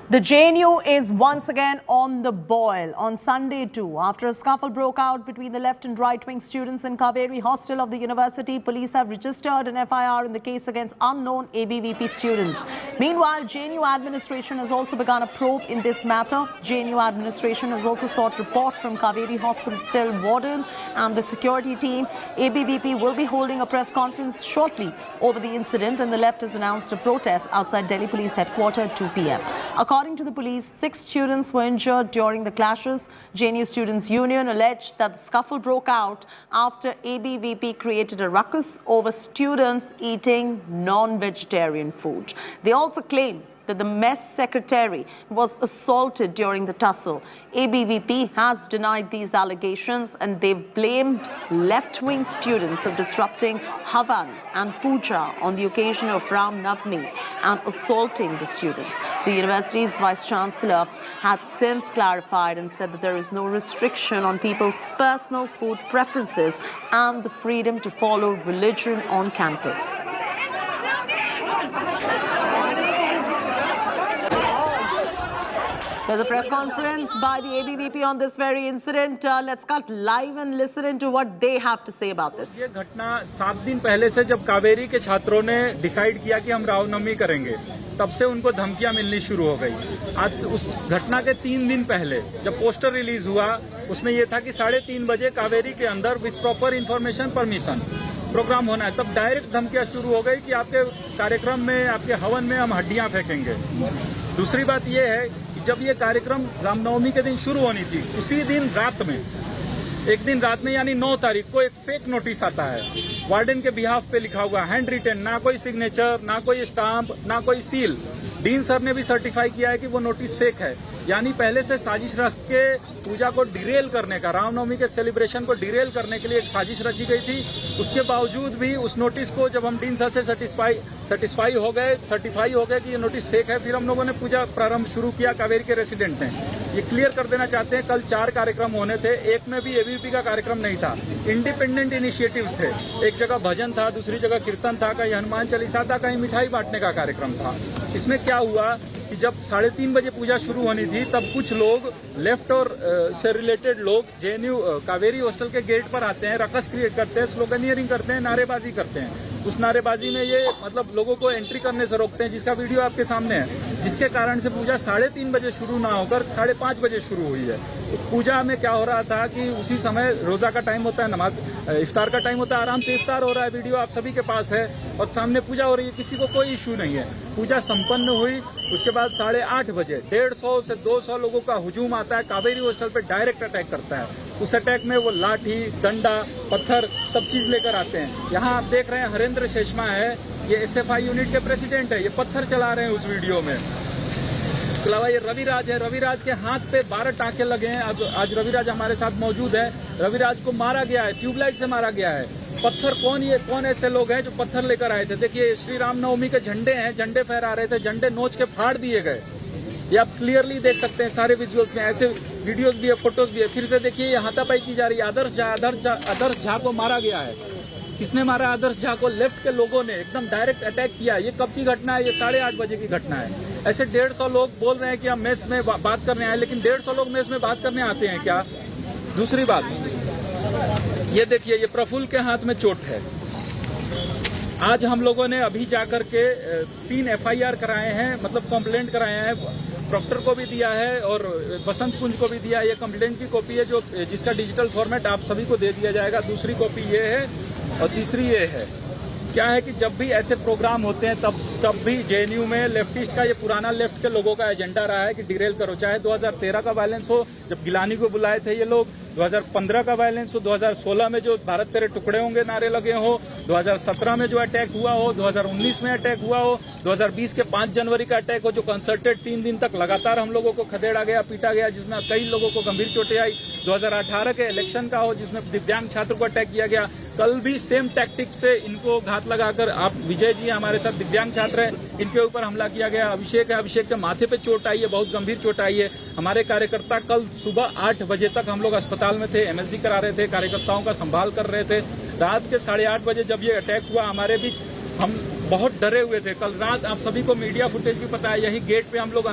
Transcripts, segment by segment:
The JNU is once again on the boil on Sunday too. After a scuffle broke out between the left and right-wing students in Kaveri hostel of the university, police have registered an FIR in the case against unknown ABVP students. Meanwhile, JNU administration has also begun a probe in this matter. JNU administration has also sought report from Kaveri hospital warden and the security team. ABVP will be holding a press conference shortly over the incident, and the left has announced a protest outside Delhi Police Headquarters at 2 p.m. According to the police, 6 students were injured during the clashes. JNU Students' Union alleged that the scuffle broke out after ABVP created a ruckus over students eating non-vegetarian food. They also claim that the mess secretary was assaulted during the tussle. ABVP has denied these allegations, and they've blamed left-wing students of disrupting Havan and Puja on the occasion of Ram Navami and assaulting the students. The university's vice-chancellor had since clarified and said that there is no restriction on people's personal food preferences and the freedom to follow religion on campus. There's a press conference by the ABVP on this very incident. Let's cut live and listen into what they have to say about this. ये घटना 7 दिन पहले से जब कावेरी के छात्रों ने decide किया कि हम रामनवमी करेंगे, तब से उनको धमकियां मिलनी शुरू हो गई। आज उस घटना के 3 दिन पहले जब पोस्टर रिलीज हुआ, उसमें ये था कि 3:30 बजे कावेरी के अंदर with proper information permission program होना है। तब डायरेक्ट धमकियां शुरू हो गई कि आपके कार्यक्रम में, आपके हवन में हम हड्डियां फेंकेंगे। दूसरी बात यह है कि जब ये कार्यक्रम रामनवमी के दिन शुरू होनी थी, उसी दिन रात में, एक दिन रात में यानी 9 तारीख को एक फेक नोटिस आता है वार्डन के बिहाफ पे लिखा हुआ, हैंड रिटन, ना कोई सिग्नेचर, ना कोई स्टाम्प, ना कोई सील। डीन सर ने भी सर्टिफाई किया है कि वो नोटिस फेक है। यानी पहले से साजिश रख के पूजा को डिरेल करने का, रामनवमी के सेलिब्रेशन को डिरेल करने के लिए एक साजिश रची गई थी। उसके बावजूद भी उस नोटिस को जब हम डीन सर से सर्टिफाई हो गए कि ये नोटिस फेक है, फिर हम लोगों ने पूजा प्रारंभ शुरू किया। कावेरी के रेसिडेंट ने ये क्लियर कर देना चाहते हैं, कल 4 कार्यक्रम होने थे, एक में भी एबीवीपी का कार्यक्रम नहीं था। इंडिपेंडेंट इनिशिएटिव थे। एक जगह भजन था, दूसरी जगह कीर्तन था, कहीं हनुमान चालीसा था, कहीं मिठाई बांटने का कार्यक्रम था। इसमें क्या हुआ कि जब 3:30 बजे पूजा शुरू होनी थी, तब कुछ लोग लेफ्ट और से रिलेटेड लोग जेएनयू कावेरी हॉस्टल के गेट पर आते हैं, रकस क्रिएट करते हैं, स्लोगनियरिंग करते हैं, नारेबाजी करते हैं। उस नारेबाजी में ये मतलब लोगों को एंट्री करने से रोकते हैं, जिसका वीडियो आपके सामने है, जिसके कारण से पूजा 3:30 बजे शुरू ना होकर 5:30 बजे शुरू हुई है। उस पूजा में क्या हो रहा था कि उसी समय रोजा का टाइम होता है, नमाज इफ्तार का टाइम होता है, आराम से इफ्तार हो रहा है, वीडियो आप सभी के पास है, और सामने पूजा हो रही है, किसी को कोई इश्यू नहीं है। पूजा संपन्न हुई, उसके बाद 8:30 बजे 150 से 200 लोगों का हुजूम आता है, कावेरी हॉस्टल पे डायरेक्ट अटैक करता है। उस अटैक में वो लाठी, डंडा, पत्थर सब चीज लेकर आते हैं। यहाँ आप देख रहे हैं हरेंद्र शेषमा है, ये एसएफआई यूनिट के प्रेसिडेंट है, ये पत्थर चला रहे हैं उस वीडियो में। इसके अलावा ये रविराज है, रविराज के हाथ पे 12 टाँके लगे हैं। अब आज रविराज हमारे साथ मौजूद है। रविराज को मारा गया है, ट्यूबलाइट से मारा गया है। पत्थर कौन ऐसे लोग हैं जो पत्थर लेकर आए थे? देखिए, श्री रामनवमी के झंडे हैं, झंडे फहरा रहे थे, झंडे नोच के फाड़ दिए गए। ये आप क्लियरली देख सकते हैं सारे विजुअल्स में, ऐसे वीडियोस भी है, फोटोज भी है। फिर से देखिए, ये हाथापाई की जा रही है। आदर्श झा को मारा गया है। किसने मारा आदर्श झा को? लेफ्ट के लोगों ने एकदम डायरेक्ट अटैक किया। ये कब की घटना है? ये 8:30 बजे की घटना है। ऐसे 150 लोग बोल रहे हैं कि हम मेस में बात करने आए, लेकिन 150 लोग मेस में बात करने आते हैं क्या? दूसरी बात, ये देखिए, ये प्रफुल्ल के हाथ में चोट है। आज हम लोगों ने अभी जाकर के 3 FIR कराए हैं, मतलब कंप्लेंट कराए हैं। प्रॉक्टर को भी दिया है और बसंत कुंज को भी दिया है। ये कंप्लेंट की कॉपी है, जिसका डिजिटल फॉर्मेट आप सभी को दे दिया जाएगा। दूसरी कॉपी ये है और तीसरी ये है। क्या है कि जब भी ऐसे प्रोग्राम होते हैं, तब भी जेएनयू में लेफ्टिस्ट का, ये पुराना लेफ्ट के लोगों का एजेंडा रहा है कि डिरेल करो। चाहे 2013 का वायलेंस हो, जब गिलानी को बुलाए थे ये लोग, 2015 का वायलेंस हो, 2016 में जो भारत तेरे टुकड़े होंगे नारे लगे हो, 2017 में जो अटैक हुआ हो, 2019 में अटैक हुआ हो, 2020 के 5 जनवरी का अटैक हो, जो कंसर्टेड 3 दिन तक लगातार हम लोगों को खदेड़ा गया, पीटा गया, जिसमें कई लोगों को गंभीर चोटें आई, 2018 के इलेक्शन का हो, जिसमें दिव्यांग छात्र को अटैक किया गया। कल भी सेम टैक्टिक्स से इनको घात लगाकर, आप विजय जी हमारे साथ दिव्यांग छात्र हैं, इनके ऊपर हमला किया गया। अभिषेक है, अभिषेक के माथे पे चोट आई है, बहुत गंभीर चोट आई है। हमारे कार्यकर्ता कल सुबह 8 बजे तक हम लोग अस्पताल में थे, MLC करा रहे थे, कार्यकर्ताओं का संभाल कर रहे थे। रात के 8:30 बजे जब ये अटैक हुआ हमारे बीच, हम बहुत डरे हुए थे। कल रात आप सभी को मीडिया फुटेज भी पता है, यही गेट पे हम लोग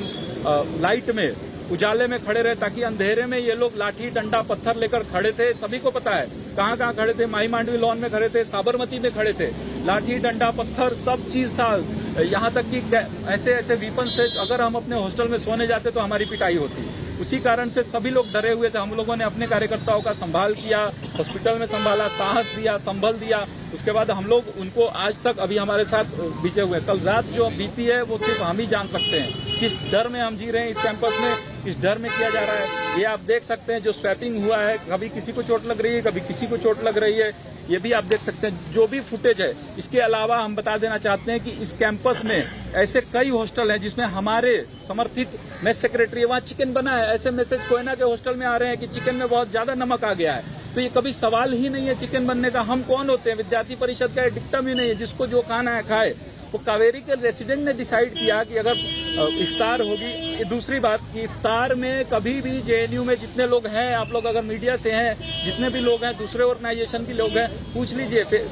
लाइट में, उजाले में खड़े रहे, ताकि अंधेरे में ये लोग लाठी डंडा पत्थर लेकर खड़े थे। सभी को पता है कहाँ कहाँ खड़े थे, माही मांडवी लॉन में खड़े थे, साबरमती में खड़े थे, लाठी डंडा पत्थर सब चीज था। यहाँ तक कि ऐसे ऐसे वीपन्स थे, अगर हम अपने हॉस्टल में सोने जाते तो हमारी पिटाई होती। उसी कारण से सभी लोग डरे हुए थे। हम लोगों ने अपने कार्यकर्ताओं का संभाल किया, हॉस्पिटल में संभाला, साहस दिया, संभल दिया। उसके बाद हम लोग उनको आज तक अभी हमारे साथ बीते हुए, कल रात जो बीती है वो सिर्फ हम ही जान सकते हैं। किस डर में हम जी रहे हैं इस कैंपस में, किस डर में किया जा रहा है, ये आप देख सकते हैं। जो स्वैपिंग हुआ है, कभी किसी को चोट लग रही है, कभी किसी को चोट लग रही है, ये भी आप देख सकते हैं। जो भी फुटेज है, इसके अलावा हम बता देना चाहते हैं कि इस कैंपस में ऐसे कई हॉस्टल हैं जिसमें हमारे समर्थित मेस सेक्रेटरी, वहाँ चिकन बना है। ऐसे मैसेज कोयना के हॉस्टल में आ रहे हैं कि चिकन में बहुत ज्यादा नमक आ गया है। तो ये कभी सवाल ही नहीं है चिकन बनने का। हम कौन होते हैं? विद्यार्थी परिषद का डिक्टम ही नहीं है, जिसको जो खाना है खाए। तो कावेरी के रेसिडेंट ने डिसाइड किया कि अगर इफ्तार होगी, दूसरी बात कि इफ्तार में कभी भी जेएनयू में जितने लोग हैं, आप लोग अगर मीडिया से हैं, जितने भी लोग हैं, दूसरे ऑर्गेनाइजेशन के लोग हैं, पूछ लीजिए।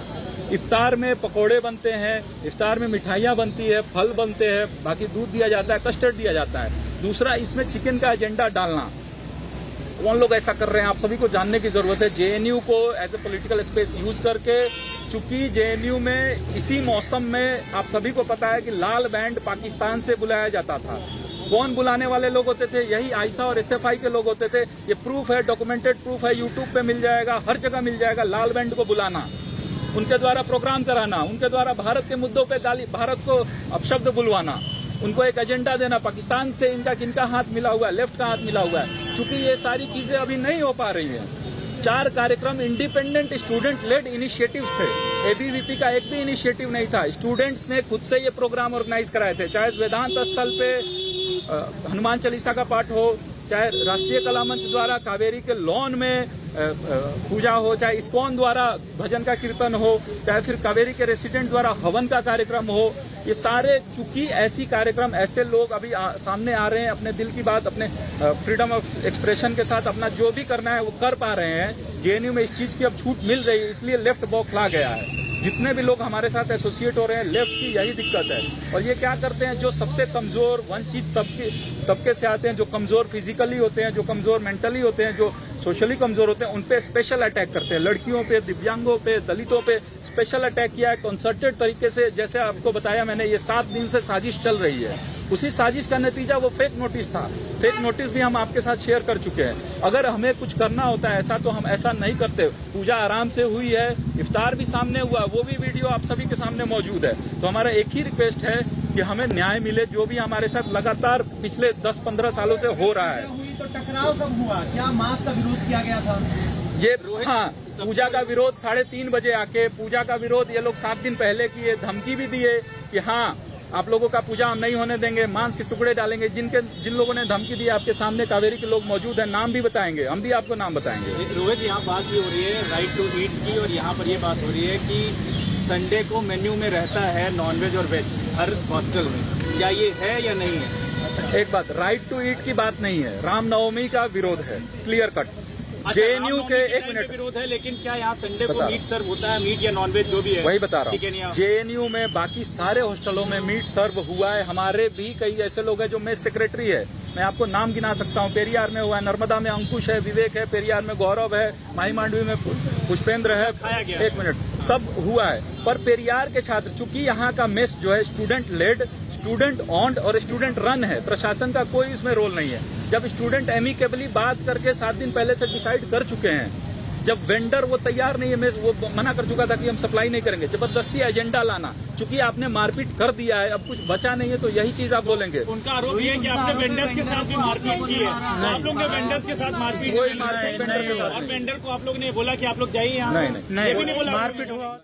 इफ्तार में पकोड़े बनते हैं, इफ्तार में मिठाइयाँ बनती है, फल बनते हैं, बाकी दूध दिया जाता है, कस्टर्ड दिया जाता है। दूसरा, इसमें चिकन का एजेंडा डालना, कौन लोग ऐसा कर रहे हैं, आप सभी को जानने की जरूरत है। जेएनयू को as a political space use करके, चूंकि जेएनयू में इसी मौसम में आप सभी को पता है कि लाल बैंड पाकिस्तान से बुलाया जाता था। कौन बुलाने वाले लोग होते थे? यही आईसा और एसएफआई के लोग होते थे। ये प्रूफ है, डॉक्यूमेंटेड प्रूफ है, यूट्यूब पे मिल जाएगा, हर जगह मिल जाएगा। लाल बैंड को बुलाना, उनके द्वारा प्रोग्राम कराना, उनके द्वारा भारत के मुद्दों पे भारत को अपशब्द बुलवाना, उनको एक एजेंडा देना। पाकिस्तान से इनका किनका हाथ मिला हुआ है? लेफ्ट का हाथ मिला हुआ है। चूंकि ये सारी चीजें अभी नहीं हो पा रही हैं। 4 कार्यक्रम इंडिपेंडेंट स्टूडेंट लेड इनिशिएटिव्स थे, एबीवीपी का एक भी इनिशिएटिव नहीं था। स्टूडेंट्स ने खुद से ये प्रोग्राम ऑर्गेनाइज कराए थे, चाहे वेदांत स्थल पे हनुमान चालीसा का पाठ हो, चाहे राष्ट्रीय कला मंच द्वारा कावेरी के लॉन में पूजा हो, चाहे इस्कॉन द्वारा भजन का कीर्तन हो, चाहे फिर कावेरी के रेसिडेंट द्वारा हवन का कार्यक्रम हो। ये सारे चूंकि ऐसी कार्यक्रम, ऐसे लोग अभी सामने आ रहे हैं, अपने दिल की बात, अपने फ्रीडम ऑफ एक्सप्रेशन के साथ अपना जो भी करना है वो कर पा रहे हैं। जेएनयू में इस चीज की अब छूट मिल रही है, इसलिए लेफ्ट बौखला गया है। जितने भी लोग हमारे साथ एसोसिएट हो रहे हैं, लेफ्ट की यही दिक्कत है। और ये क्या करते हैं? जो सबसे कमजोर वंचित तबके से आते हैं, जो कमजोर फिजिकली होते हैं, जो कमजोर मेंटली होते हैं, जो सोशली कमजोर होते हैं, उन पे स्पेशल अटैक करते हैं। लड़कियों पे, दिव्यांगों पे, दलितों पे स्पेशल अटैक किया है कंसर्टेड तरीके से। जैसे आपको बताया मैंने, ये 7 दिन से साजिश चल रही है। उसी साजिश का नतीजा वो फेक नोटिस था। फेक नोटिस भी हम आपके साथ शेयर कर चुके हैं। अगर हमें कुछ करना होता है ऐसा, तो हम ऐसा नहीं करते। पूजा आराम से हुई है, इफ्तार भी सामने हुआ, वो भी वीडियो आप सभी के सामने मौजूद है। तो हमारा एक ही रिक्वेस्ट है कि हमें न्याय मिले, जो भी हमारे साथ लगातार पिछले 10-15 सालों से हो रहा है। तो टकराव कब हुआ? क्या मास का विरोध किया गया था? ये हाँ, पूजा का विरोध 3:30 बजे आके, पूजा का विरोध ये लोग 7 दिन पहले किए, धमकी भी दिए कि हाँ आप लोगों का पूजा हम नहीं होने देंगे, मांस के टुकड़े डालेंगे। जिन लोगों ने धमकी दी, आपके सामने कावेरी के लोग मौजूद हैं, नाम भी बताएंगे, हम भी आपको नाम बताएंगे। रोहित, यहाँ बात भी हो रही है राइट टू ईट की, और यहाँ पर ये बात हो रही है कि संडे को मेन्यू में रहता है नॉनवेज और वेज हर हॉस्टल में। क्या ये है या नहीं है? एक बात, राइट टू ईट की बात नहीं है, रामनवमी का विरोध है, क्लियर कट। जेएनयू के एक मिनट विरोध है, लेकिन क्या यहाँ संडे को मीट सर्व होता है? मीट या नॉनवेज जो भी है, वही बता रहा हूँ। जेएनयू में बाकी सारे हॉस्टलों में मीट सर्व हुआ है। हमारे भी कई ऐसे लोग हैं जो मेस सेक्रेटरी है, मैं आपको नाम गिना सकता हूँ। पेरियार में हुआ है, नर्मदा में अंकुश है, विवेक है, पेरियार में गौरव है, माही मांडवी में पुष्पेंद्र है, एक मिनट, सब हुआ है। पर पेरियार के छात्र, चूंकि यहाँ का मेस जो है स्टूडेंट लेड, स्टूडेंट ऑन्ड और स्टूडेंट रन है, प्रशासन का कोई इसमें रोल नहीं है। जब स्टूडेंट एमिकेबली बात करके 7 दिन पहले से डिसाइड कर चुके हैं, जब वेंडर वो तैयार नहीं है, मैं वो मना कर चुका था कि हम सप्लाई नहीं करेंगे, जबरदस्ती एजेंडा लाना, चूंकि आपने मारपीट कर दिया है, अब कुछ बचा नहीं है, तो यही चीज आप बोलेंगे। उनका आरोप ये है कि आपने वेंडर्स के साथ भी मारपीट की है। आप लोग ने वेंडर्स के साथ मारपीट, कोई मारपीट वेंडर के साथ और वेंडर को आप लोग ने बोला कि आप लोग जाइए यहाँ? नहीं, ये भी नहीं बोला मारपीट हुआ।